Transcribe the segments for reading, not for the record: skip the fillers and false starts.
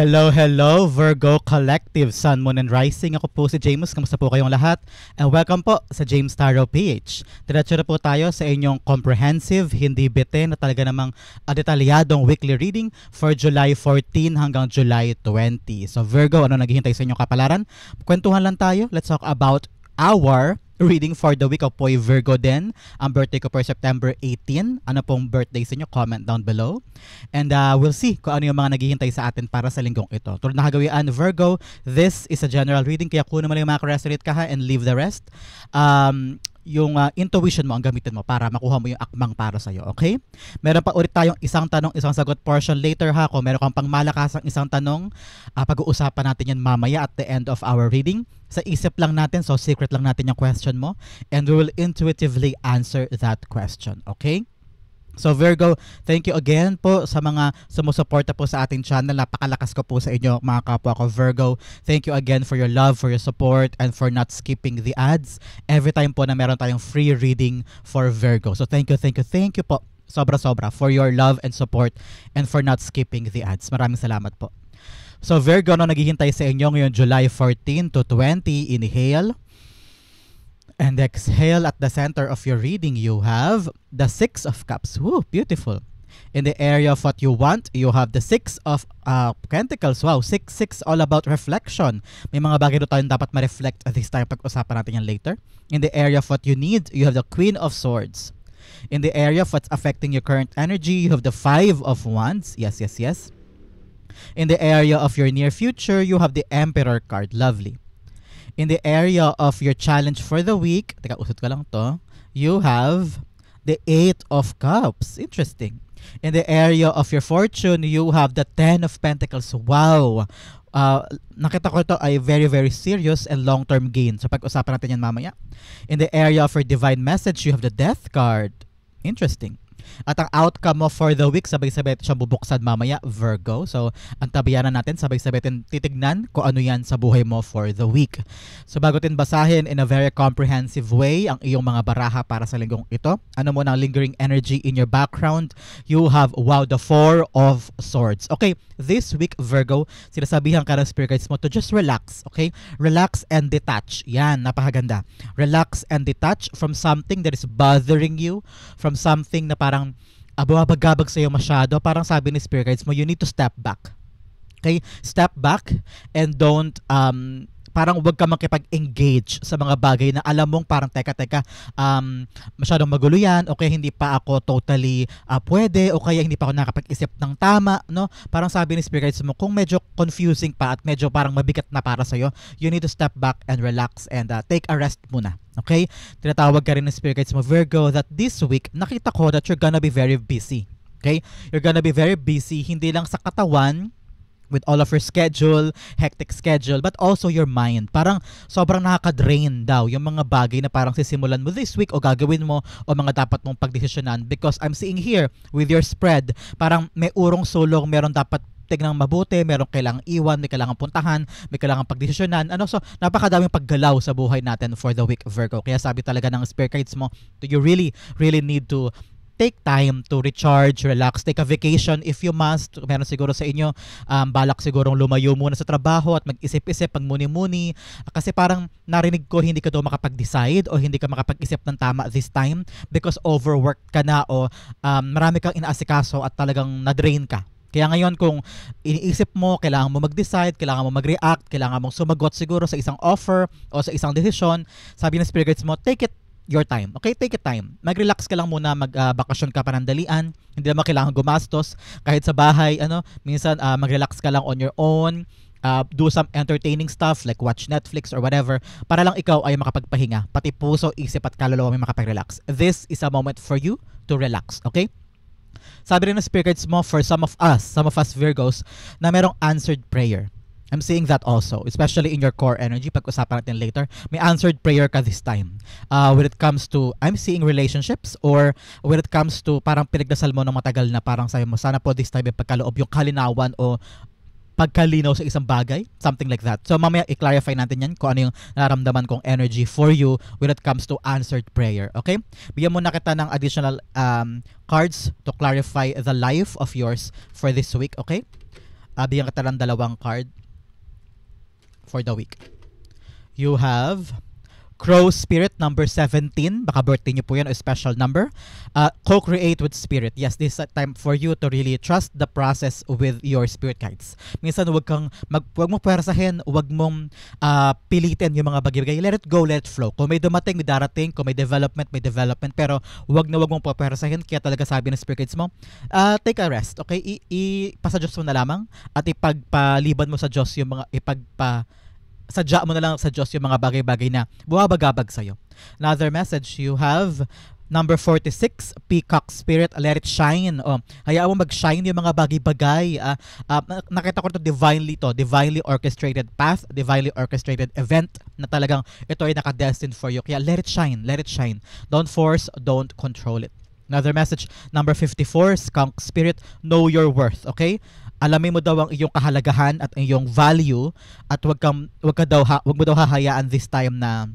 Hello, hello, Virgo Collective, Sun, Moon, and Rising. Ako po si James. Kamusta po kayong lahat? And welcome po sa James Tarot PH. Diretso na po tayo sa inyong comprehensive, hindi bitin, na talaga namang detalyadong weekly reading for July 14 hanggang July 20. So Virgo, ano naghihintay sa inyong kapalaran? Kwentuhan lang tayo. Let's talk about our reading for the week of Poy Virgo din. Ang birthday ko for September 18. Ano pong birthday sa inyo? Comment down below. And we'll see kung ano yung mga naghihintay sa atin para sa linggong ito. Tulad na kagawian, Virgo, this is a general reading. Kaya kunin mo lang yung mga resonate ka ha and leave the rest. Yung intuition mo ang gamitin mo para makuha mo yung akmang para sa'yo, okay? Meron pa ulit tayong isang tanong, isang sagot portion later ha. Kung meron kang pang malakasang isang tanong, pag-uusapan natin yan mamaya at the end of our reading. Sa isip lang natin, so secret lang natin yung question mo, and we will intuitively answer that question, okay? So Virgo, thank you again po sa mga sumusuporta po sa ating channel. Napakalakas ko po sa inyo mga kapwa ko Virgo. Thank you again for your love, for your support, and for not skipping the ads every time po na meron tayong free reading for Virgo. So thank you po sobra-sobra for your love and support and for not skipping the ads. Maraming salamat po. So Virgo, ano naghihintay sa inyo ngayon July 14 to 20? Inhale and exhale. At the center of your reading, you have the Six of Cups. Woo, beautiful. In the area of what you want, you have the Six of Pentacles. Wow, six, all about reflection. May mga bagay doon tayong dapat ma-reflect at this time. Pag-usapan natin yan later. In the area of what you need, you have the Queen of Swords. In the area of what's affecting your current energy, you have the Five of Wands. Yes. In the area of your near future, you have the Emperor card. Lovely. In the area of your challenge for the week, teka, usot ko lang to, you have the Eight of Cups. Interesting. In the area of your fortune, you have the Ten of Pentacles. Wow! Nakita ko ito ay very, very serious and long-term gain. So pag-usapan natin yan mamaya. In the area of your divine message, you have the Death card. Interesting. At ang outcome mo for the week, sabay-sabay siyang bubuksan mamaya, Virgo. So, ang tabayanan natin, sabay-sabay titignan kung ano yan sa buhay mo for the week. So, bago tin basahin in a very comprehensive way ang iyong mga baraha para sa linggong ito, ano mo ng lingering energy in your background? You have, wow, the Four of Swords. Okay, this week, Virgo, sinasabihan ka ng spirit guides mo to just relax, okay? Relax and detach. Yan, napakaganda. Relax and detach from something that is bothering you, from something na parang bumabagabag sa'yo masyado. Parang sabi ni spirit guides mo, you need to step back. Okay? Step back and don't parang huwag ka makipag-engage sa mga bagay na alam mong parang teka masyadong magulo yan, o kaya hindi pa ako totally pwede, o kaya hindi pa ako nakapag-isip ng tama, no? Parang sabi ni spirit guides mo, kung medyo confusing pa at medyo parang mabigat na para sa'yo, you need to step back and relax and take a rest muna. Okay? Tinatawag ka rin ng spirit guides mo, Virgo, that this week, nakita ko that you're gonna be very busy. Okay? You're gonna be very busy, hindi lang sa katawan, with all of your schedule, hectic schedule, but also your mind. Parang sobrang nakaka-drain daw yung mga bagay na parang sisimulan mo this week o gagawin mo o mga dapat mong pagdesisyonan, because I'm seeing here with your spread, parang may urong sulong, meron dapat tignang mabuti, meron kailangang iwan, may kailangang puntahan, may kailangang pagdesisyonan. So napakadaming paggalaw sa buhay natin for the week, Virgo. Kaya sabi talaga ng spirit guides mo, you really need to take time to recharge, relax, take a vacation if you must. Meron siguro sa inyo, balak sigurong lumayo muna sa trabaho at mag-isip-isip, pagmuni-muni. Kasi parang narinig ko, hindi ka daw makapag-decide o hindi ka makapag-isip ng tama this time because overworked ka na o marami kang inaasikaso at talagang na-drain ka. Kaya ngayon kung iniisip mo, kailangan mo mag-decide, kailangan mo mag-react, kailangan mong sumagot siguro sa isang offer o sa isang decision, sabi ng spirit guides mo, take it your time. Okay, take it time. Mag-relax ka lang muna, mag-bakasyon ka panandalian. Hindi naman kailangan gumastos. Kahit sa bahay, minsan mag-relax ka lang on your own. Do some entertaining stuff like watch Netflix or whatever para lang ikaw ay makapagpahinga. Pati puso, isip at kaluluwa may makapag-relax. This is a moment for you to relax. Okay? Sabi rin ng spirit guides mo, for some of us Virgos, na merong answered prayer. I'm seeing that also, especially in your core energy. Pag-usapan natin later, may answered prayer ka this time. When it comes to, I'm seeing relationships, or when it comes to parang pinagdasal mo ng matagal na parang sabi mo, sana po this time may pagkaloob yung kalinawan o pagkalinaw sa isang bagay, something like that. So mamaya i-clarify natin yan kung ano yung nararamdaman kong energy for you when it comes to answered prayer. Okay? Bigyan mo na kita ng additional cards to clarify the life of yours for this week. Okay? Bigyan kita ng dalawang card for the week. You have Crow Spirit number 17. Baka birthday nyo po yan, a special number. Co-create with Spirit. Yes, this is a time for you to really trust the process with your spirit guides. Minsan wag mo pwersahin, wag mong pilitin yung mga bagay-bagay. Let it go, let it flow. Kung may dumating, may darating. Kung may development, may development. Pero wag mong pwersahin. Kaya talaga sabi ng spirit guides mo, take a rest. Okay? Ipasa Diyos mo na lamang at ipagpaliban mo sa Diyos yung mga sadya mo na lang sa Diyos yung mga bagay-bagay na buwabagabag sa'yo. Another message, you have number 46, Peacock Spirit, let it shine. Hayaan mo mag-shine yung mga bagay-bagay. Nakita ko divinely orchestrated path, divinely orchestrated event na talagang ito ay nakadestined for you. Kaya let it shine, let it shine. Don't force, don't control it. Another message, number 54, Skunk Spirit, know your worth, okay? Alamin mo daw ang iyong kahalagahan at iyong value at wag mo daw hahayaan this time na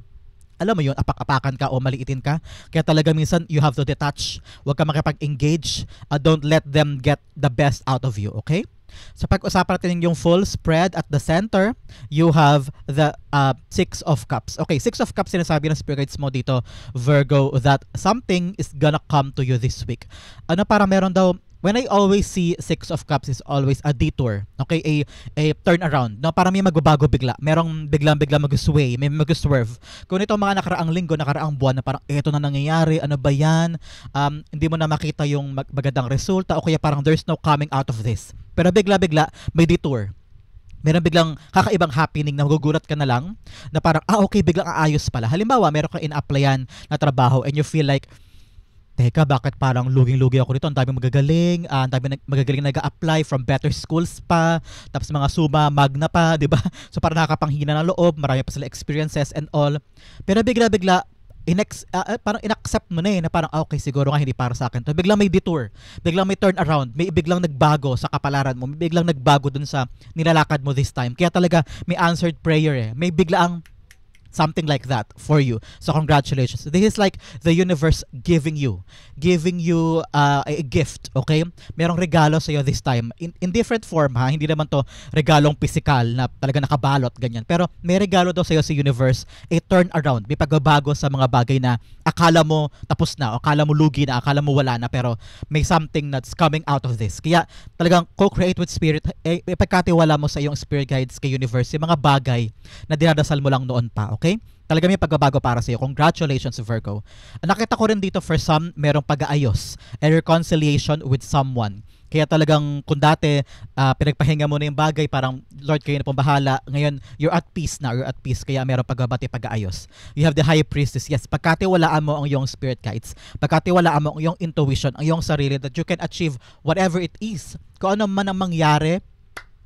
alam mo yun, apak-apakan ka o maliitin ka. Kaya talaga minsan you have to detach. Wag ka makipag-engage. Don't let them get the best out of you, okay? So pag-usapan natin yung full spread at the center, you have the Six of Cups. Okay, Six of Cups sinasabi ng spirit guides mo dito, Virgo, that something is gonna come to you this week. Para meron daw, when I always see Six of Cups is always a detour. Okay, a turn around. No, para may magbabago bigla. Merong biglang mag-sway, may mag-swerve. Kung ito mga nakaraang linggo, nakaraang buwan na parang eto na nangyayari, ano ba yan? Hindi mo na makita yung magandang resulta o kaya parang there's no coming out of this. Pero bigla may detour. Meron biglang kakaibang happening na magugulat ka na lang na parang okay, biglang aayos pala. Halimbawa, meron kang in-applyan na trabaho and you feel like, teka, bakit parang luging-lugi ako nito? Ang dami magagaling, ang dami magagaling nag-a-apply from better schools pa, tapos mga suma, magna pa, di ba? So parang nakakapanghina ng loob, marami pa sila experiences and all. Pero bigla-bigla, parang in-accept mo na na parang okay, siguro nga hindi para sa akin to. Biglang may detour, biglang may turn around, may biglang nagbago sa kapalaran mo, may biglang nagbago dun sa nilalakad mo this time. Kaya talaga may answered prayer may biglaang something like that for you. So congratulations. This is like the universe giving you a gift, okay? Merong regalo sa iyo this time in different form ha. Hindi naman to regalong physical na talaga nakabalot ganyan. Pero may regalo daw sa iyo sa universe, a turn around, may pagbabago sa mga bagay na akala mo tapos na, akala mo lugi na, akala mo wala na, pero may something that's coming out of this. Kaya talagang co-create with spirit, ipagkatiwala mo sa iyong spirit guides kay universe yung mga bagay na dinadasal mo lang noon pa, okay? Talaga may pagbabago para sa iyo. Congratulations, Virgo. Nakita ko rin dito for some, merong pag-aayos, a reconciliation with someone. Kaya talagang kung dati pinagpahinga mo na yung bagay, parang Lord kayo na pong bahala, ngayon you're at peace na, you're at peace, kaya merong pagbabati, pag-aayos. You have the High Priestess. Yes, pagkatiwalaan mo ang iyong spirit guides, pagkatiwalaan mo ang iyong intuition, ang iyong sarili, that you can achieve whatever it is. Kung ano man ang mangyari,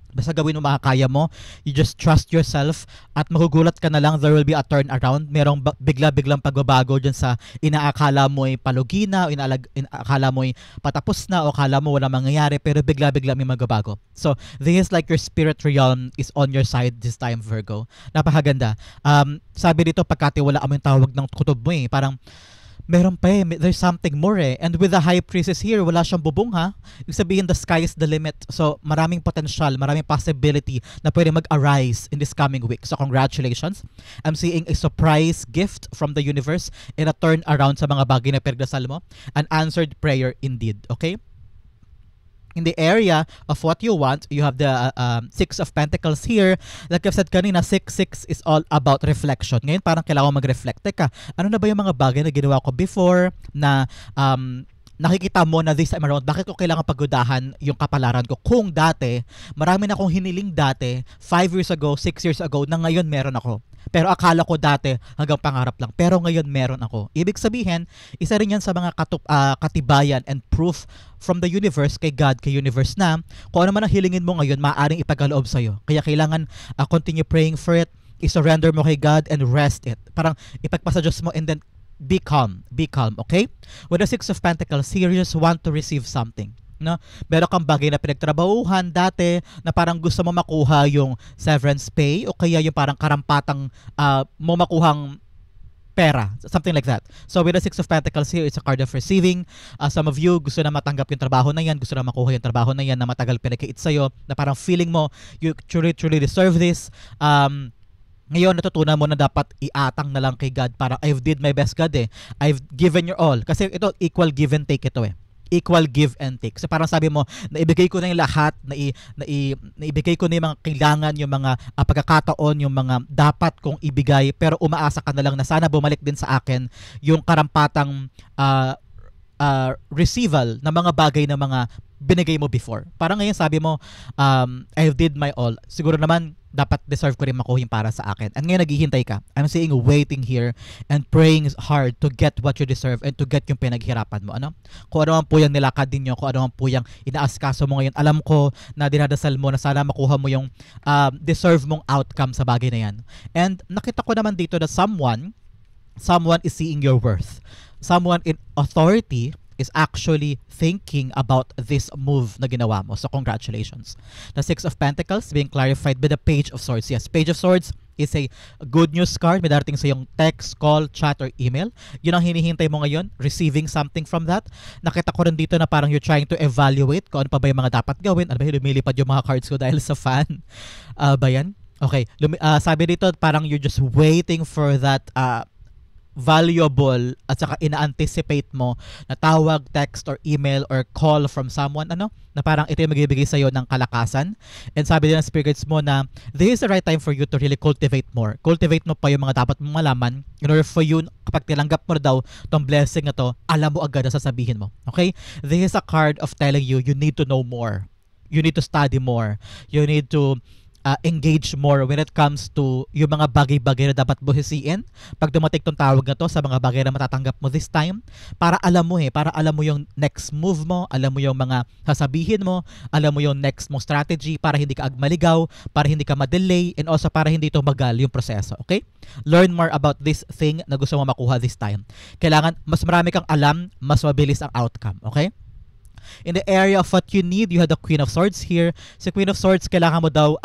basta gawin mo makakaya mo. You just trust yourself at magugulat ka na lang, there will be a turn around. Merong bigla-biglang pagbabago dyan sa inaakala mo ay palugi na, o inaakala mo ay patapos na, o akala mo wala mangyayari, pero bigla-bigla may magbabago. So this is like your spirit realm is on your side this time, Virgo. Napakaganda. Sabi dito, pagkatiwalaan mo yung tawag ng kutob mo parang meron pa there's something more And with the High Priestess here, wala siyang bubong ha. Ibig sabihin, the sky is the limit. So maraming potential, maraming possibility na pwede mag-arise in this coming week. So congratulations. I'm seeing a surprise gift from the universe and a turn around sa mga bagay na pinagdasal mo. An answered prayer indeed. Okay? In the area of what you want, you have the Six of Pentacles here. Like I've said kanina, 6 is all about reflection. Ngayon parang kailangan mag-reflect. Teka, ano na ba yung mga bagay na ginawa ko before na nakikita mo na this time around, bakit ko kailangan pagudahan yung kapalaran ko? Kung dati, marami na akong hiniling dati, 5 years ago, 6 years ago, na ngayon meron ako. Pero akala ko dati hanggang pangarap lang. Pero ngayon meron ako. Ibig sabihin, isa rin yan sa mga katibayan and proof from the universe, kay God, kay universe na kung ano man ang hilingin mo ngayon, maaaring ipagkaloob sa'yo. Kaya kailangan continue praying for it, i-surrender mo kay God and rest it. Parang ipagpasa Diyos mo and then be calm, okay? With the Six of Pentacles, you just want to receive something. No? Meron kang bagay na pinagtrabahuhan dati na parang gusto mo makuha yung severance pay o kaya yung parang karampatang mo makuhang pera, something like that. So with the Six of Pentacles here, it's a card of receiving. Some of you gusto na matanggap yung trabaho na yan, gusto na makuha yung trabaho na yan na matagal pinag-iit sa'yo, na parang feeling mo, you truly deserve this. Ngayon, natutunan mo na dapat iatang na lang kay God. Parang, I've did my best, God eh. I've given your all. Kasi ito, equal give and take ito eh. Equal give and take. So parang sabi mo, naibigay ko na yung lahat, naibigay ko na yung mga kailangan, yung mga pagkakataon, yung mga dapat kong ibigay, pero umaasa ka na lang na sana bumalik din sa akin yung karampatang receival ng mga bagay na mga binigay mo before. Parang ngayon sabi mo, I did my all. Siguro naman, dapat deserve ko rin makuha yung para sa akin. And ngayon naghihintay ka. I'm saying waiting here and praying hard to get what you deserve and to get yung pinaghirapan mo. Ano? Kung ano man po yung nilakad din nyo, kung ano man po yung inaaskaso mo ngayon, alam ko na dinadasal mo na sana makuha mo yung deserve mong outcome sa bagay na yan. And nakita ko naman dito na someone is seeing your worth. Someone in authority is actually thinking about this move na ginawa mo. So congratulations. The Six of Pentacles being clarified by the Page of Swords. Yes, Page of Swords is a good news card. May darating sa yung text, call, chat, or email. Yun ang hinihintay mo ngayon, receiving something from that. Nakita ko rin dito na parang you're trying to evaluate kung ano pa ba yung mga dapat gawin. Ano ba yung lumilipad yung mga cards ko dahil sa fan? Ba yan? Okay. Sabi dito parang you're just waiting for that valuable at saka ina-anticipate mo na tawag, text, or email, or call from someone, na parang ito yung magbibigay sa'yo ng kalakasan. And sabi din ng spirits mo na this is the right time for you to really cultivate more. Cultivate mo pa yung mga dapat mong malaman in order for you, kapag tinanggap mo na daw tong blessing na to, alam mo agad na sasabihin mo. Okay? This is a card of telling you need to know more. You need to study more. You need to engage more when it comes to yung mga bagay-bagay na dapat buhisiin pag dumating tong tawag na to sa mga bagay na matatanggap mo this time, para alam mo yung next move mo, alam mo yung mga sasabihin mo, alam mo yung next mong strategy para hindi ka agmaligaw, para hindi ka ma-delay, and also para hindi tumagal yung proseso. Okay? Learn more about this thing na gusto mo makuha this time. Kailangan mas marami kang alam, mas mabilis ang outcome. Okay? In the area of what you need, you have the Queen of Swords here. Sa Queen of Swords, kailangan mo daw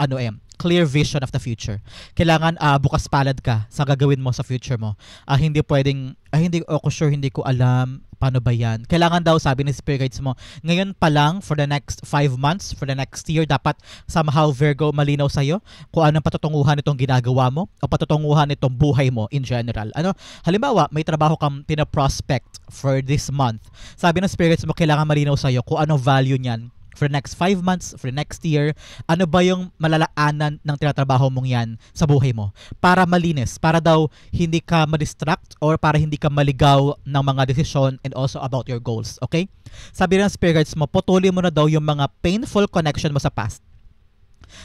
clear vision of the future. Kailangan bukas palad ka sa gagawin mo sa future mo. Hindi pwedeng hindi ako sure, hindi ko alam paano ba yan. Kailangan daw, sabi ni Spirit Guides mo, ngayon pa lang for the next 5 months, for the next year, dapat somehow Virgo malinaw sa'yo kung anong patutunguhan itong ginagawa mo o patutunguhan itong buhay mo in general. Halimbawa, may trabaho kang pinaprospect for this month. Sabi ng Spirit Guides mo, kailangan malinaw sa'yo kung anong value niyan for the next 5 months, for the next year, ano ba yung malalaanan ng tinatrabaho mong yan sa buhay mo. Para malinis, para daw hindi ka ma-distract or para hindi ka maligaw ng mga desisyon and also about your goals. Okay? Sabi ng Spirit Guides mo, putulin mo na daw yung mga painful connection mo sa past.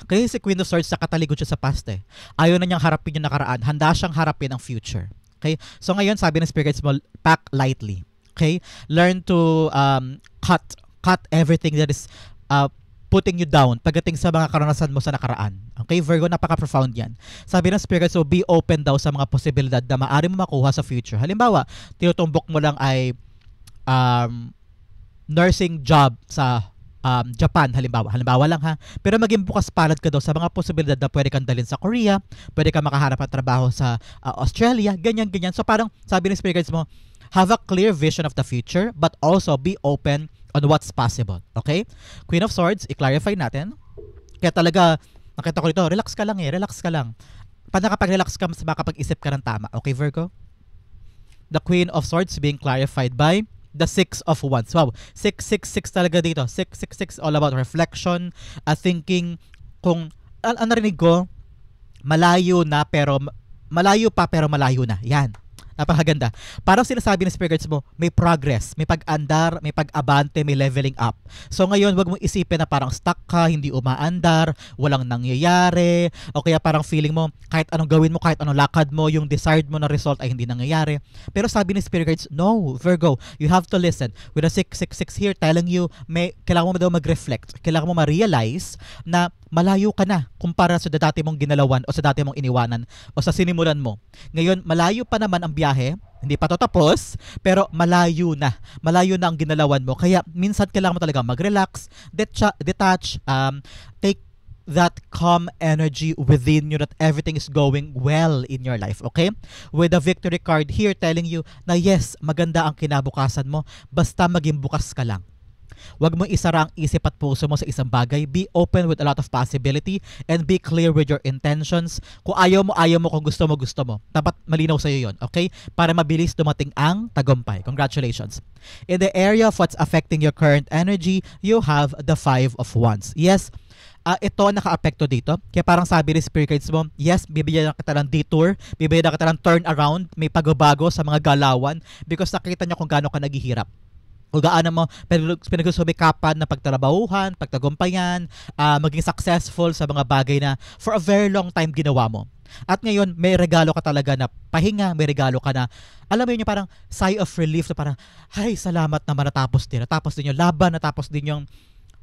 Kasi si Queen of Swords, nakatalikod siya sa past eh. Ayaw na niyang harapin yung nakaraan, handa siyang harapin ang future. Okay? So ngayon, sabi ng Spirit Guides mo, pack lightly. Okay? Learn to cut everything that is putting you down pagdating sa mga karanasan mo sa nakaraan. Okay, Virgo, napaka-profound yan. Sabi ng Spirit, so be open daw sa mga posibilidad na maaari mo makuha sa future. Halimbawa, tinutumbok mo lang ay nursing job sa Japan, halimbawa lang ha. Pero maging bukas palad ka daw sa mga posibilidad na pwede kang dalhin sa Korea, pwede kang makaharap at trabaho sa Australia, ganyan. So parang sabi ng Spirit mo, have a clear vision of the future but also be open on what's possible. Okay? Queen of Swords, i-clarify natin. Kaya talaga, nakita ko dito, relax ka lang. Pag nakapag-relax ka, mas makapag-isip ka ng tama. Okay, Virgo? The Queen of Swords being clarified by the Six of Wands. Wow, 666 talaga dito. 666 all about reflection, thinking. Kung, narinig ko, malayo pa pero malayo na. Yan. Napakaganda. Parang sinasabi ng Spirit Guides mo, may progress, may pag-andar, may pag-abante, may leveling up. So ngayon, wag mong isipin na parang stuck ka, hindi umaandar, walang nangyayari, o kaya parang feeling mo, kahit anong gawin mo, kahit anong lakad mo, yung desired mo na result ay hindi nangyayari. Pero sabi ni Spirit Guides, no, Virgo, you have to listen. With a 666 here telling you, kailangan mo daw mag-reflect, kailangan mo ma-realize na malayo ka na kumpara sa dati mong ginalawan o sa dati mong iniwanan o sa sinimulan mo. Ngayon, malayo pa naman ang biyahe, hindi pa to tapos, pero malayo na ang ginalawan mo. Kaya minsan kailangan mo talaga mag-relax, detach, take that calm energy within you that everything is going well in your life, okay? With the victory card here telling you na yes, maganda ang kinabukasan mo, basta maging bukas ka lang. Huwag mo isara ang isip at puso mo sa isang bagay. Be open with a lot of possibility and be clear with your intentions. Kung ayaw mo, ayaw mo. Kung gusto mo, gusto mo. Dapat malinaw sa'yo yun, okay? Para mabilis dumating ang tagumpay. Congratulations. In the area of what's affecting your current energy, you have the 5 of Wands. Yes, ito naka-apekto dito. Kaya parang sabi ni Spirit Guides mo, yes, bibigyan na kita ng detour, bibigyan na kita ng turn around, may pagbabago sa mga galawan because nakita niya kung gaano ka naghihirap. O gaano mo pinagsumikapan na pagtrabahuhan, pagtagumpayan, maging successful sa mga bagay na for a very long time ginawa mo. At ngayon, may regalo ka talaga na pahinga, may regalo ka na, alam mo yun, parang sigh of relief na parang, ay, salamat naman natapos din. Natapos din yung laban, natapos din yung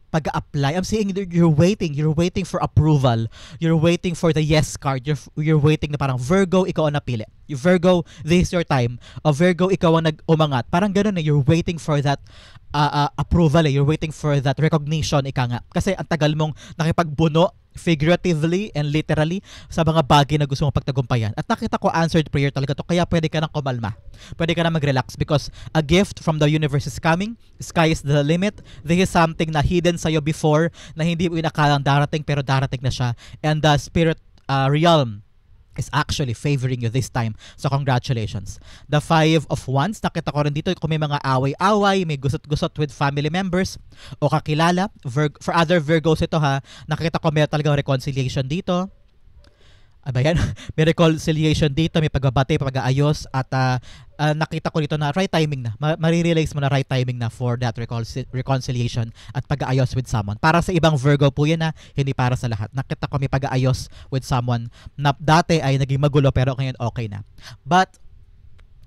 pag-apply. I'm saying you're waiting for approval. You're waiting for the yes card. You're waiting na parang Virgo, ikaw ang napili. You Virgo, this is your time. O Virgo, ikaw ang nag-umangat. Parang gano'n you're waiting for that approval. You're waiting for that recognition, ika nga. Kasi ang tagal mong nakipagbuno figuratively and literally sa mga bagay na gusto mong pagtagumpayan. At nakita ko answered prayer talaga to, kaya pwede ka nang kumalma. Pwede ka nang mag-relax because a gift from the universe is coming. Sky is the limit. This is something na hidden sa'yo before na hindi mo inakalang darating pero darating na siya. And the spirit realm is actually favoring you this time. So congratulations. The 5 of Wands, nakita ko rin dito kung may mga away-away, may gusot-gusot with family members o kakilala. For other Virgos ito ha, nakita ko may talagang reconciliation dito. Aba yan, may reconciliation dito, may pagbabati, pag-aayos at nakita ko dito na right timing na. Marirealize mo na right timing na for that reconciliation at pag-aayos with someone. Para sa ibang Virgo po yan na, hindi para sa lahat. Nakita ko may pag-aayos with someone na dati ay naging magulo pero ngayon okay na. But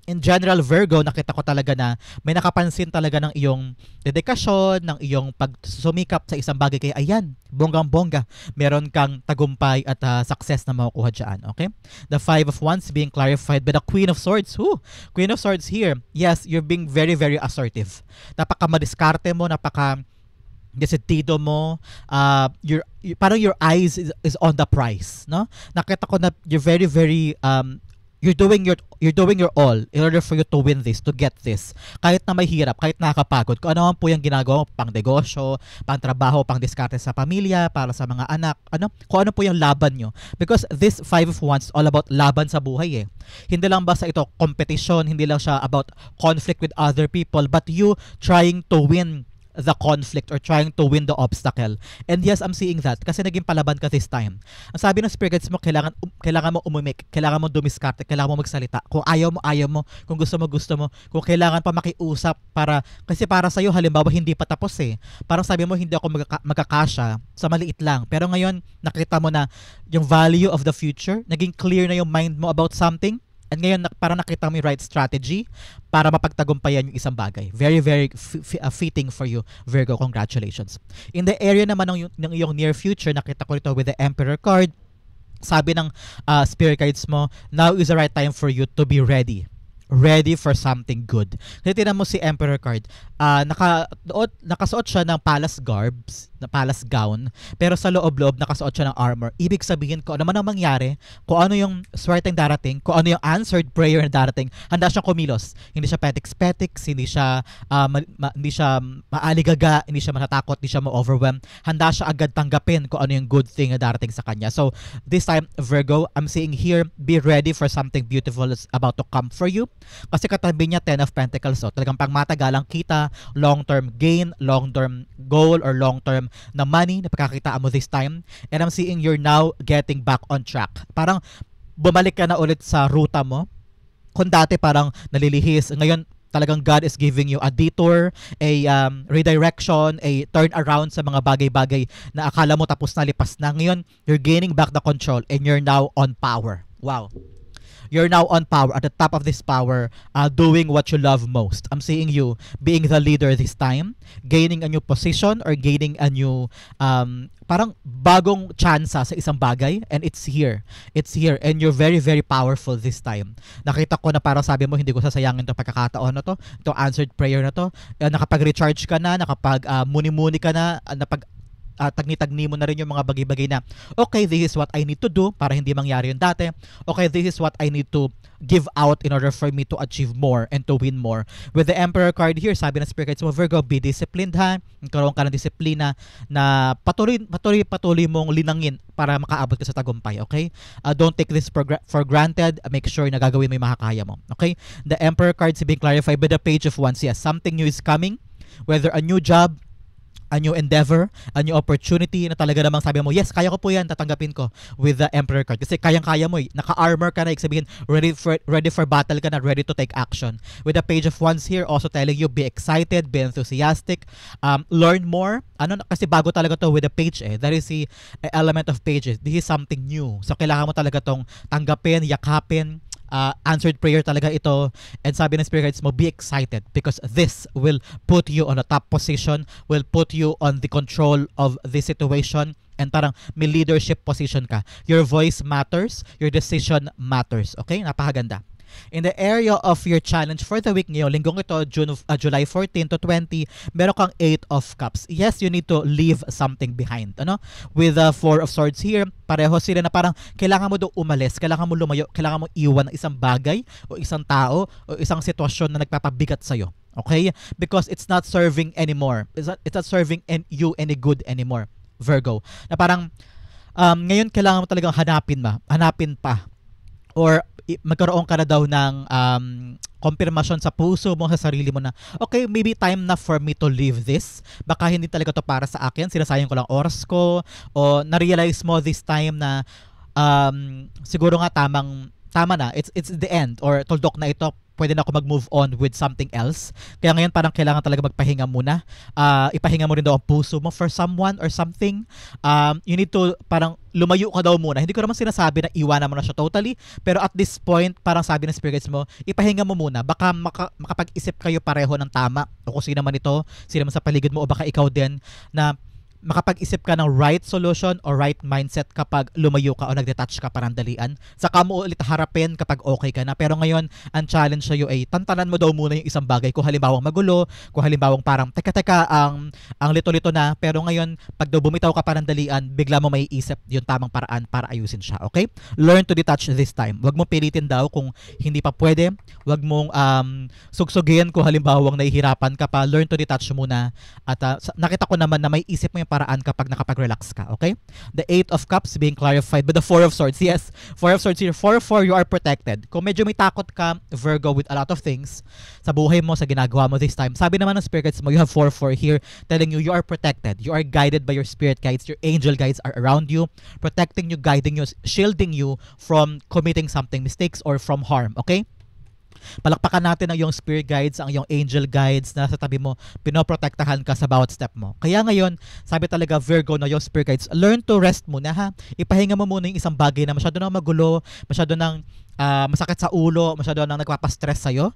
in general, Virgo, nakita ko talaga na may nakapansin talaga ng iyong dedikasyon, ng iyong pagsumikap sa isang bagay. Kaya ayan, bonggang-bongga, meron kang tagumpay at success na makukuha dyan. Okay? The 5 of Wands being clarified by the Queen of Swords. Queen of Swords here. Yes, you're being very, very assertive. Napaka-madiskarte mo, desetido mo, parang your eyes is on the prize, no? Nakita ko na you're very, very you're doing your all in order for you to win this, to get this. Kahit na may hirap, kahit nakakapagod, kung ano man po yung ginagawa mo, pang negosyo, pang trabaho, pang diskarte sa pamilya, para sa mga anak, kung ano po yung laban nyo. Because this 5 of Wands is all about laban sa buhay eh. Hindi lang basta ito competition, hindi lang siya about conflict with other people, but you trying to win the conflict or trying to win the obstacle. And yes, I'm seeing that kasi naging palaban ka this time. Ang sabi ng Spirit Guides mo, kailangan mo umimik, kailangan mo dumiskarte, kailangan mo magsalita. Kung ayaw mo, ayaw mo. Kung gusto mo, gusto mo. Kung kailangan pa makiusap kasi para sa'yo, halimbawa, hindi pa tapos eh. Parang sabi mo, hindi ako magkakasya sa maliit lang. Pero ngayon, nakita mo na yung value of the future, naging clear na yung mind mo about something. And ngayon, para nakita mo yung right strategy para mapagtagumpayan yung isang bagay. Very, very fitting for you, Virgo. Congratulations. In the area naman ng iyong near future, nakita ko ito with the Emperor card. Sabi ng Spirit Guides mo, now is the right time for you to be ready. Ready for something good. Kasi tinan mo si Emperor card, nakasuot siya ng palace garbs, na palace gown, pero sa loob-loob nakasuot siya ng armor. Ibig sabihin ko ano man ang mangyari, kung ano yung swerteng darating, kung ano yung answered prayer na darating, handa siyang kumilos. Hindi siya petiks-petiks, hindi siya maaligaga, hindi siya matatakot, hindi siya ma-overwhelm. Handa siya agad tanggapin kung ano yung good thing na darating sa kanya. So, this time, Virgo, I'm seeing here, be ready for something beautiful is about to come for you. Kasi katabi niya 10 of Pentacles. So, talagang pangmatagalang kita, long-term gain, long-term goal, or long-term na money na pagkakitaan mo this time. And I'm seeing you're now getting back on track. Parang bumalik ka na ulit sa ruta mo. Kung dati parang nalilihis, ngayon talagang God is giving you a detour, a redirection, a turn around sa mga bagay-bagay na akala mo tapos na, lipas na. Ngayon, you're gaining back the control and you're now on power. Wow. You're now on power, at the top of this power, doing what you love most. I'm seeing you being the leader this time, gaining a new position or gaining a new, parang bagong tsansa sa isang bagay, and it's here. It's here, and you're very, very powerful this time. Nakita ko na parang sabi mo, hindi ko sasayangin itong pagkakataon na to, itong answered prayer na to. Nakapag-recharge ka na, nakapag muni-muni ka na, tagni-tagni mo na rin yung mga bagay-bagay na, okay, this is what I need to do para hindi mangyari yung dati. Okay, this is what I need to give out in order for me to achieve more and to win more. With the Emperor card here, sabi ng Spirit Guides mo, Virgo, be disciplined ha. Karoon ka ng disiplina na patuloy mong linangin para makaabot ka sa tagumpay, okay? Don't take this for granted. Make sure na gagawin mo yung makakaya mo, okay? The Emperor card is being clarified by the Page of Wands. Yes, something new is coming. Whether a new job, a new endeavor, a new opportunity na talaga namang sabi mo, yes, kaya ko po yan, tatanggapin ko with the Emperor card. Kasi kayang-kaya mo naka-armor ka na, sabihin, ready for battle ka na, ready to take action. With the Page of Wands here, also telling you, be excited, be enthusiastic, learn more. Kasi bago talaga to with the page That is the element of pages. This is something new. So, kailangan mo talaga tong tanggapin, yakapin, answered prayer talaga ito. And sabi ng Spirit Guides mo, be excited because this will put you on a top position, will put you on the control of the situation, and parang may leadership position ka. Your voice matters, your decision matters. Okay? Napakaganda. In the area of your challenge for the week ngayon, linggong ito, July 14 to 20, meron kang 8 of Cups. Yes, you need to leave something behind. With the 4 of Swords here, pareho sila na parang kailangan mo doon umalis, kailangan mo lumayo, kailangan mo iwan ng isang bagay o isang tao o isang sitwasyon na nagpapabigat sa'yo. Okay? Because it's not serving anymore. It's not serving you any good anymore, Virgo. Na parang ngayon kailangan mo talagang hanapin pa. Or magkaroon ka na daw ng confirmation sa puso mo, sa sarili mo na, okay, maybe time na for me to leave this. Baka hindi talaga to para sa akin, sinasayang ko lang oras ko, o na-realize mo this time na siguro nga tama na, it's the end, or tuldok na ito, pwede na ako mag-move on with something else. Kaya ngayon parang kailangan talaga magpahinga muna. Ipahinga mo rin daw ang puso mo for someone or something. You need to parang lumayo ka daw muna. Hindi ko naman sinasabi na iwanan mo na siya totally. Pero at this point, parang sabi ng Spirit Guides mo, ipahinga mo muna. Baka makapag-isip kayo pareho ng tama. O kung sino man ito, sino man sa paligid mo, o baka ikaw din, na makapag-isip ka ng right solution or right mindset kapag lumayo ka o nag-detach ka panandalian. Saka mo ulit harapin kapag okay ka na. Pero ngayon, ang challenge sa'yo ay tantanan mo daw muna yung isang bagay. Kung halimbawang magulo, kung halimbawang parang teka, ang lito-lito na. Pero ngayon, pag daw bumitaw ka panandalian, bigla mo may isip yung tamang paraan para ayusin siya. Okay? Learn to detach this time. Huwag mo pilitin daw kung hindi pa pwede. Huwag mong sugsugin kung halimbawang nahihirapan ka pa. Learn to detach muna. At nakita ko naman na may isip mo yung paraan kapag nakapag-relax ka, okay? The 8 of Cups being clarified by the 4 of Swords. Yes, 4 of Swords here. 4 you are protected. Kung medyo may takot ka, Virgo, with a lot of things sa buhay mo, sa ginagawa mo this time, sabi naman ng Spirit Guides mo, you have 4 here telling you are protected. You are guided by your Spirit Guides. Your angel guides are around you, protecting you, guiding you, shielding you from committing something mistakes or from harm, okay? Palakpakan natin ang iyong spirit guides, ang iyong angel guides na sa tabi mo, pinoprotektahan ka sa bawat step mo. Kaya ngayon, sabi talaga Virgo na yung spirit guides, learn to rest muna ha. Ipahinga mo muna yung isang bagay na masyado nang magulo, masyado nang masakit sa ulo, masyado nang nagpapastress sa'yo.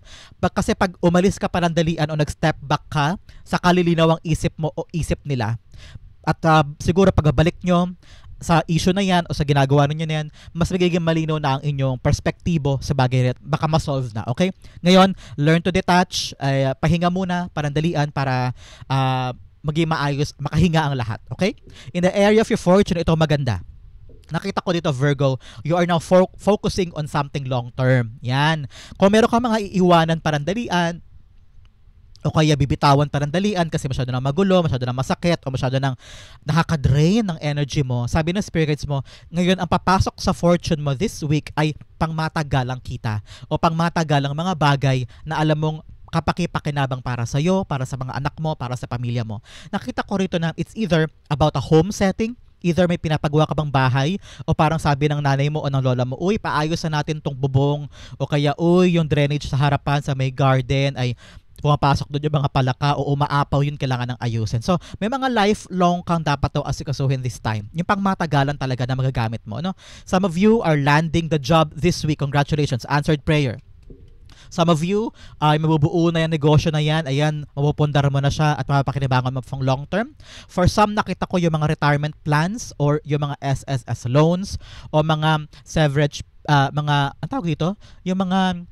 Kasi pag umalis ka panandalian o nag-step back ka sa kalilinaw ang isip mo o isip nila, at siguro pagbabalik nyo sa issue na yan o sa ginagawa ninyo na yan, mas magiging malinaw na ang inyong perspektibo sa bagay na baka ma-solve na, okay? Ngayon, learn to detach, pahinga muna, panandalian para maging maayos, makahinga ang lahat, okay? In the area of your fortune, ito maganda. Nakita ko dito, Virgo, you are now focusing on something long term. Yan. Kung meron ka mga iiwanan panandalian, o kaya bibitawan panandalian kasi masyado nang magulo, masyado nang masakit, o masyado nang nakaka-drain ng energy mo. Sabi ng Spirit Guides mo, ngayon ang papasok sa fortune mo this week ay pangmatagalang kita o pangmatagalang mga bagay na alam mong kapaki-pakinabang para sa iyo, para sa mga anak mo, para sa pamilya mo. Nakita ko rito na it's either about a home setting, either may pinapagawa ka bang bahay o parang sabi ng nanay mo o ng lola mo, uy, paayos na natin tong bubong, o kaya, uy, yung drainage sa harapan sa may garden ay pumapasok doon yung mga palaka o umaapaw, yun kailangan ng ayusin. So, may mga lifelong kang dapat daw asikasuhin this time. Yung pangmatagalan talaga na magagamit mo, no? Some of you are landing the job this week. Congratulations. Answered prayer. Some of you ay mabubuo na yung negosyo na yan. Ayan, mapupundar mo na siya at mapapakinabangan mo pang long term. For some, nakita ko yung mga retirement plans or yung mga SSS loans o mga severage, ang tawag dito, yung mga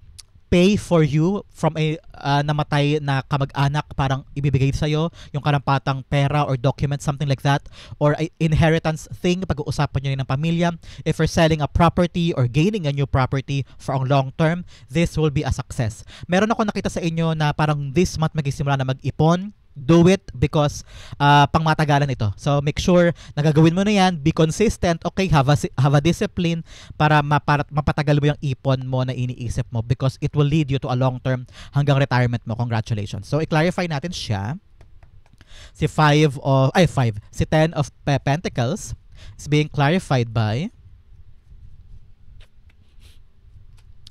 pay for you from a namatay na kamag-anak, parang ibibigay sa'yo yung karampatang pera or document, something like that, or a inheritance thing, pag-uusapan nyo yun ng pamilya. If you're selling a property or gaining a new property for a long term, this will be a success. Meron ako nakita sa inyo na parang this month magsisimula na mag-ipon. Do it because pangmatagalan ito. So make sure nagagawin mo na yan, be consistent, okay, have a discipline para mapatagal mo yung ipon mo na iniisip mo because it will lead you to a long term hanggang retirement mo. Congratulations. So i-clarify natin siya. Si 5 si 10 of Pentacles is being clarified by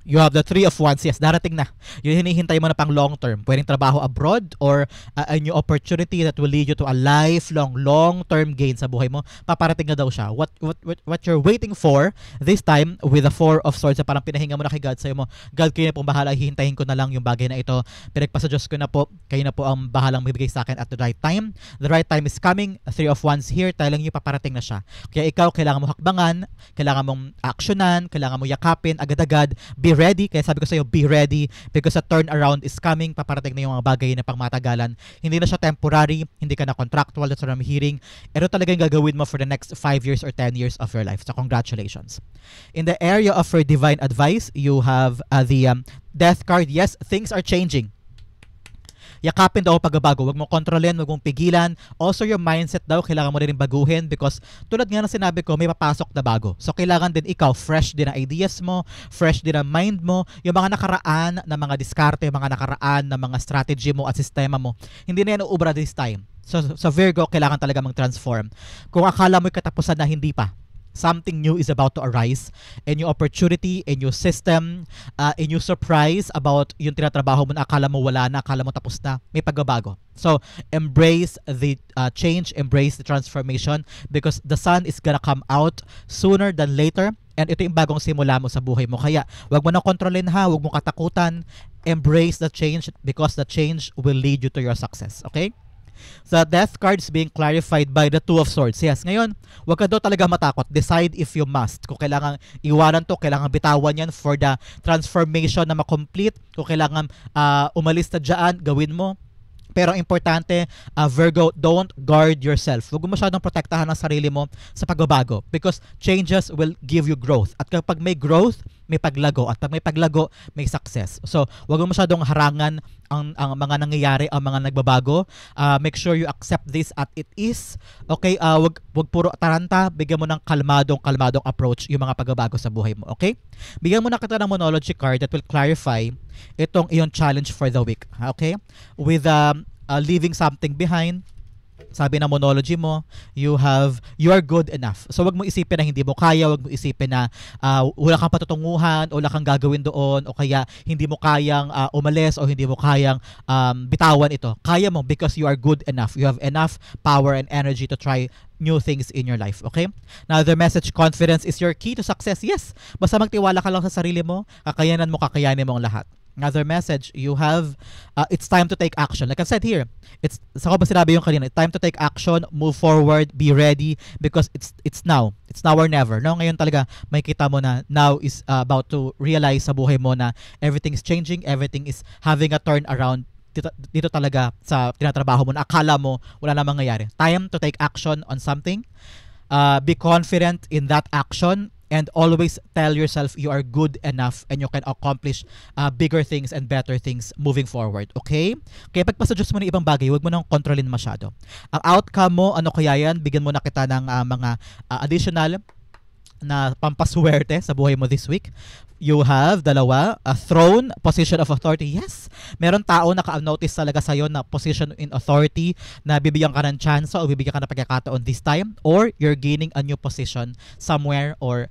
you have the 3 of Wands. Yes, darating na. Yung hinihintay mo na pang long term. Pwedeng trabaho abroad or a new opportunity that will lead you to a lifelong, long-term gain sa buhay mo. Paparating na daw siya. What you're waiting for this time with the 4 of Swords, parang pinahinga mo na kay God. Sa'yo mo, God, kayo na pong bahala. Hihintayin ko na lang yung bagay na ito. Pinagpasa Diyos ko na po. Kayo na po ang bahalang magbigay sa akin at the right time. The right time is coming. 3 of Wands here. Tayo lang yung paparating na siya. Kaya ikaw, kailangan mo hakbangan, kailangan mong actionan, kailangan mo yakapin agad-agad. Be ready. Kaya sabi ko sa iyo, be ready because a turnaround is coming. Paparating na yung mga bagay na pangmatagalan. Hindi na siya temporary, hindi ka na contractual. That's what I'm hearing. Ito talaga yung gagawin mo for the next 5 years or 10 years of your life. So congratulations. In the area of your divine advice, you have the Death card. Yes, things are changing. Yakapin daw pagbabago. Huwag mo kontrolin, huwag mong pigilan. Also, your mindset daw, kailangan mo rin baguhin because tulad nga ng sinabi ko, may papasok na bago. So, kailangan din ikaw, fresh din ang ideas mo, fresh din ang mind mo, yung mga nakaraan na mga diskarte, yung mga nakaraan na mga strategy mo at sistema mo. Hindi na yan uubra this time. So, sa Virgo, kailangan talaga mag-transform. Kung akala mo'y katapusan na, hindi pa. Something new is about to arise, a new opportunity, a new system, a new surprise about yung tinatrabaho mo na akala mo wala na, akala mo tapos na, may pagbabago. So, embrace the change, embrace the transformation because the sun is gonna come out sooner than later and ito yung bagong simula mo sa buhay mo. Kaya, wag mo na kontrolin ha, wag mo katakutan, embrace the change because the change will lead you to your success. Okay? The Death card is being clarified by the 2 of Swords. Yes, ngayon, huwag ka daw talaga matakot. Decide if you must. Kung kailangan iwanan to, kailangan bitawan yan for the transformation na makomplete. Kung kailangan umalis na dyan, gawin mo. Pero importante, Virgo, don't guard yourself. Huwag mo masyadong protektahan ang sarili mo sa pagbabago because changes will give you growth. At kapag may growth, may paglago. At pag may paglago, may success. So, huwag mo masyadong harangan ang mga nangyayari, ang mga nagbabago. Make sure you accept this at it is. Okay? Wag puro taranta. Bigyan mo ng kalmadong approach yung mga pagbabago sa buhay mo. Okay? Bigyan mo na kita ng monology card that will clarify itong iyong challenge for the week. Okay? With leaving something behind, sabi na monology mo, you are good enough. So wag mo isipin na hindi mo kaya, wag mo isipin na wala kang patutunguhan o wala kang gagawin doon o kaya hindi mo kayang umalis o hindi mo kayang bitawan ito. Kaya mo because you are good enough. You have enough power and energy to try new things in your life. Okay? Now, the message, confidence is your key to success. Yes. Basta magtiwala ka lang sa sarili mo, kakayanin mo ang lahat. Another message, you have, it's time to take action. Like I've said here, sa ko ba sinabi yung kanina, it's time to take action, move forward, be ready, because it's now. It's now or never. No? Ngayon talaga, may kita mo na now is about to realize sa buhay mo na everything is changing, everything is having a turn around dito talaga sa tinatrabaho mo na akala mo wala namang nangyayari. Time to take action on something. Be confident in that action. And always tell yourself you are good enough and you can accomplish bigger things and better things moving forward. Okay? Kaya pagpasa Diyos mo ng ibang bagay, huwag mo nang kontrolin masyado. Ang outcome mo, ano kaya yan? Bigyan mo na kita ng mga additional na pampaswerte sa buhay mo this week. You have, dalawa, a throne, position of authority. Yes, meron tao na ka-notice talaga sa'yo na position in authority na bibigyan ka ng chance o bibigyan ka ng pagkakataon this time or you're gaining a new position somewhere or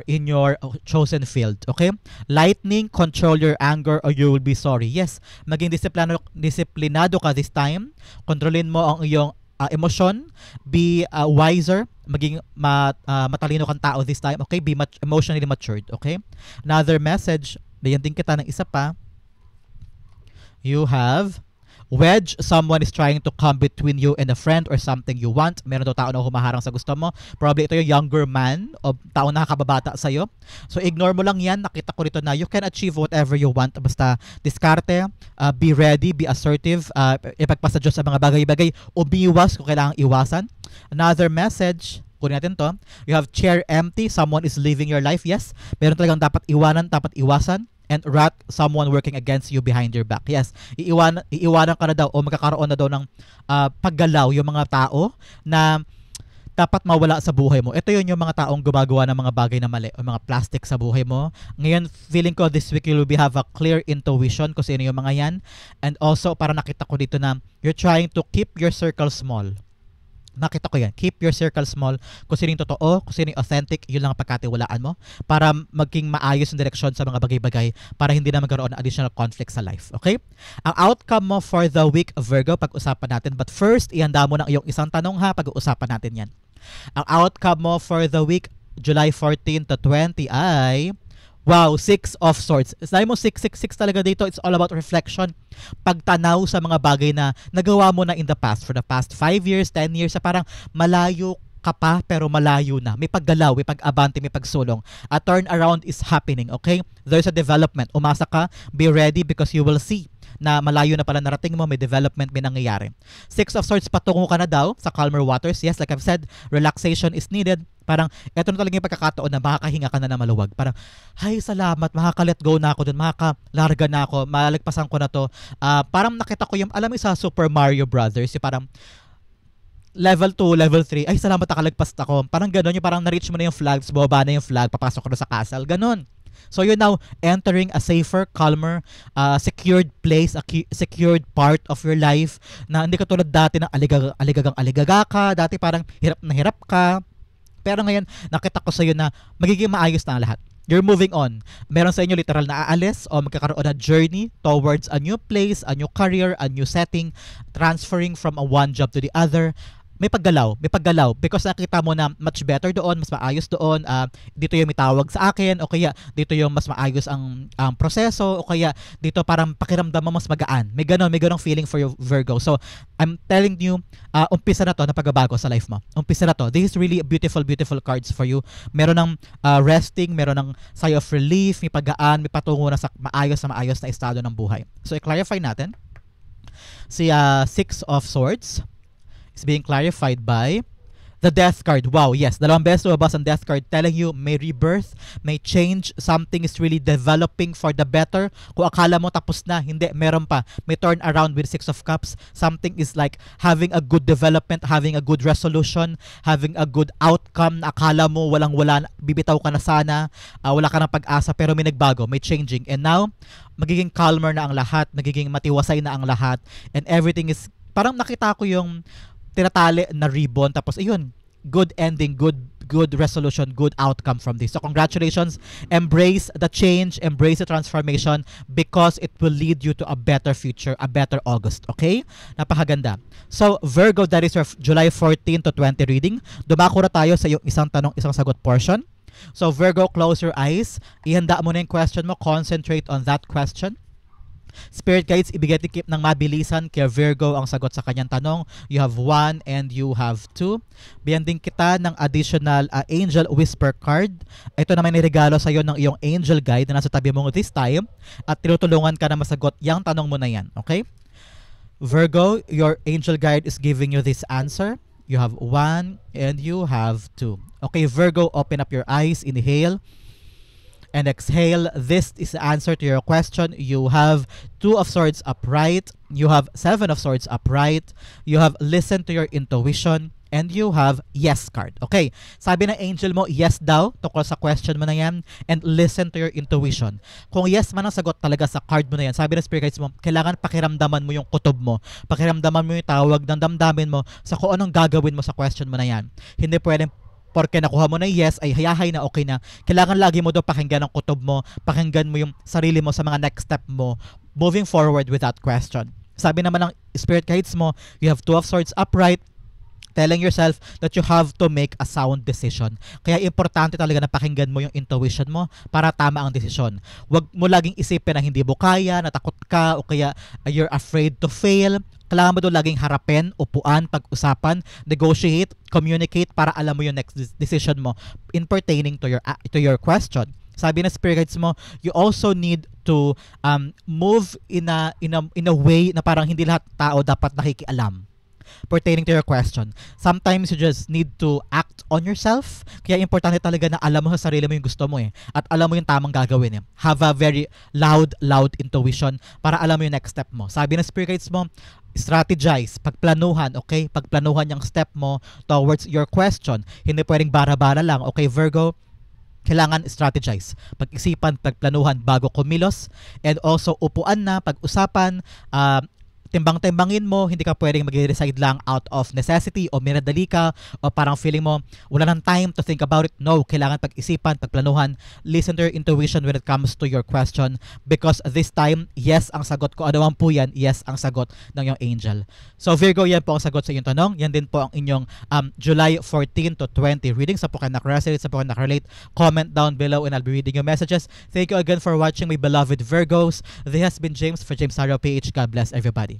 in your chosen field. Okay? Lightning, control your anger or you will be sorry. Yes, maging disiplinado ka this time. Kontrolin mo ang iyong emotion, be wiser, maging matalino kang tao this time, okay? Be emotionally matured, okay? Another message, bigyan din kita ng isa pa. You have, Wedge, someone is trying to come between you and a friend or something you want. Meron daw tao na humaharang sa gusto mo. Probably ito yung younger man o tao na nakakababata sa'yo. So ignore mo lang yan. Nakita ko rito na you can achieve whatever you want. Basta diskarte, be ready, be assertive, ipagpasa Diyos sa mga bagay-bagay, umiwas kung kailangang iwasan. Another message, kunin natin to. You have chair empty, someone is living your life. Yes, meron talagang dapat iwanan, dapat iwasan. And rat, someone working against you behind your back. Yes, iiwanan ka na daw o magkakaroon na daw ng paggalaw yung mga tao na dapat mawala sa buhay mo. Ito yun yung mga taong gumagawa ng mga bagay na mali o mga plastic sa buhay mo. Ngayon, feeling ko this week you will have a clear intuition kung sino yung mga yan. And also, para nakita ko dito na you're trying to keep your circle small. Nakita ko yan. Keep your circle small. Kung sino yung totoo, kung sino yung authentic, yun lang ang pagkatiwalaan mo para maging maayos yung direksyon sa mga bagay-bagay para hindi na magkaroon ng additional conflict sa life. Okay? Ang outcome mo for the week, Virgo, pag-usapan natin. But first, ihanda mo na iyong isang tanong ha, pag-uusapan natin yan. Ang outcome mo for the week, July 14 to 20 ay... Wow, 6 of Swords. Sabi mo 666 talaga dito. It's all about reflection. Pagtanaw sa mga bagay na nagawa mo na in the past. For the past 5 years, 10 years, sa parang malayo ka pa pero malayo na. May paggalaw, may pag-abante, may pagsulong. A turnaround is happening, okay? There's a development. Umasa ka, be ready because you will see na malayo na pala narating mo, may development, may nangyayari. 6 of Swords, patungo ka na daw sa calmer waters. Yes, like I've said, relaxation is needed. Parang, eto na talaga yung pagkakataon na makakahinga ka na maluwag. Parang, hay, salamat, makaka-let go na ako dun, makaka-larga na ako, malagpasan ko na to. Parang nakita ko yung, alam mo sa Super Mario Brothers, yung parang, level 2, level 3, ay salamat nakalagpas ako. Parang gano'n, yung parang na-reach mo na yung flags, bumaba na yung flag, papasok ka na sa castle, gano'n. So you're now entering a safer, calmer, secured place, a secured part of your life na hindi ka tulad dati na aligaga ka, dati parang hirap na hirap ka. Pero ngayon, nakita ko sa iyo na magiging maayos na ang lahat. You're moving on. Meron sa inyo literal na aalis o magkakaroon na journey towards a new place, a new career, a new setting, transferring from one job to the other. May paggalaw because nakita mo na much better doon, mas maayos doon, dito yung may tawag sa akin o kaya dito yung mas maayos ang proseso o kaya dito parang pakiramdam mo mas magaan. May ganong feeling for you, Virgo. So, I'm telling you, umpisa na to na pagbabago sa life mo. Umpisa na to. This is really beautiful cards for you. Meron ng resting, meron ng sigh of relief, may paggaan, may patungo na sa maayos na estado ng buhay. So, i-clarify natin. Si 6 of Swords is being clarified by the Death card. Wow, yes. Dalawang beses lumabas ang Death card telling you may rebirth, may change, something is really developing for the better. Kung akala mo tapos na, hindi, meron pa. May turn around with 6 of Cups. Something is like having a good development, having a good resolution, having a good outcome na akala mo walang-wala, bibitaw ka na sana, wala ka ng pag-asa, pero may nagbago, may changing. And now, magiging calmer na ang lahat, magiging matiwasay na ang lahat, and everything is, parang nakita ko yung tinatali na ribbon tapos ayun, good ending, good resolution, good outcome from this. So congratulations, embrace the change, embrace the transformation because it will lead you to a better future, a better August. Okay? Napakaganda. So Virgo, that is your July 14 to 20 reading. Dumako na tayo sa yung isang tanong, isang sagot portion. So Virgo, close your eyes. Ihanda mo na yung question mo. Concentrate on that question. Spirit guides, ibigay tikip ng mabilisan kay Virgo ang sagot sa kanyang tanong. You have 1 and you have 2. Bigyan din kita ng additional Angel Whisper card. Ito naman niregalo sa iyo ng iyong Angel Guide na nasa tabi mo this time at tinutulungan ka na masagot yung tanong mo na yan. Okay? Virgo, your Angel Guide is giving you this answer. You have 1 and you have 2. Okay, Virgo, open up your eyes. Inhale and exhale. This is the answer to your question. You have 2 of Swords upright. You have 7 of Swords upright. You have listened to your intuition. And you have yes card. Okay, sabi ng angel mo, yes daw tungkol sa question mo na yan. And listen to your intuition. Kung yes man ang sagot talaga sa card mo na yan, sabi ng spirit guides mo, kailangan pakiramdaman mo yung kutob mo. Pakiramdaman mo yung tawag ng damdamin mo sa kung anong gagawin mo sa question mo na yan. Hindi pwedeng porque nakuha mo na yes, ay hayahay na okay na. Kailangan lagi mo daw pakinggan ang kutob mo, pakinggan mo yung sarili mo sa mga next step mo, moving forward with that question. Sabi naman ng spirit guides mo, you have 2 of Swords upright, telling yourself that you have to make a sound decision. Kaya importante talaga na pakinggan mo yung intuition mo para tama ang desisyon. Huwag mo laging isipin na hindi mo kaya, natakot ka, o kaya you're afraid to fail. Kailangan mo doon laging harapin, upuan, pag-usapan, negotiate, communicate para alam mo yung next decision mo in pertaining to your question. Sabi na spirit guides mo, you also need to move in a way na parang hindi lahat tao dapat nakikialam pertaining to your question. Sometimes you just need to act on yourself. Kaya importante talaga na alam mo sa sarili mo yung gusto mo at alam mo yung tamang gagawin Have a very loud intuition para alam mo yung next step mo. Sabi ng spirit guides mo, strategize, pagplanuhan, okay? Pagplanuhan yung step mo towards your question. Hindi pwedeng bara-bara lang, okay Virgo? Kailangan strategize, pag-isipan, pagplanuhan bago kumilos, and also upuan na, pag-usapan, timbang-timbangin mo, hindi ka pwedeng mag-decide lang out of necessity o minadali ka o parang feeling mo wala nang time to think about it. No, kailangan pag-isipan, pagplanuhan, listen to your intuition when it comes to your question because this time, yes ang sagot ko. Ano man po yan, yes ang sagot ng iyong angel. So Virgo, yan po ang sagot sa iyong tanong. Yan din po ang inyong July 14 to 20 reading. Sa po kayo nakarelate, sa po kayo nakarelate, comment down below and I'll be reading your messages. Thank you again for watching my beloved Virgos. This has been James for James Tarot PH. God bless everybody.